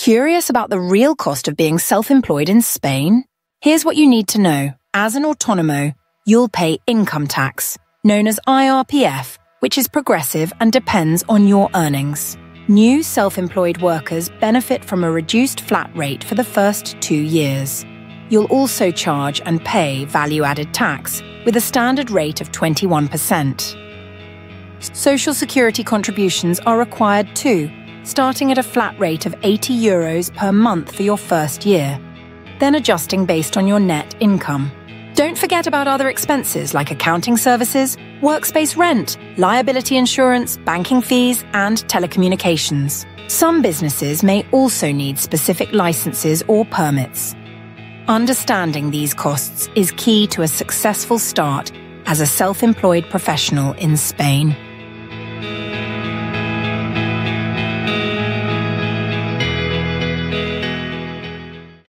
Curious about the real cost of being self-employed in Spain? Here's what you need to know. As an autonomo, you'll pay income tax, known as IRPF, which is progressive and depends on your earnings. New self-employed workers benefit from a reduced flat rate for the first 2 years. You'll also charge and pay value-added tax with a standard rate of 21%. Social security contributions are required too, starting at a flat rate of €80 per month for your first year, then adjusting based on your net income. Don't forget about other expenses like accounting services, workspace rent, liability insurance, banking fees, and telecommunications. Some businesses may also need specific licenses or permits. Understanding these costs is key to a successful start as a self-employed professional in Spain.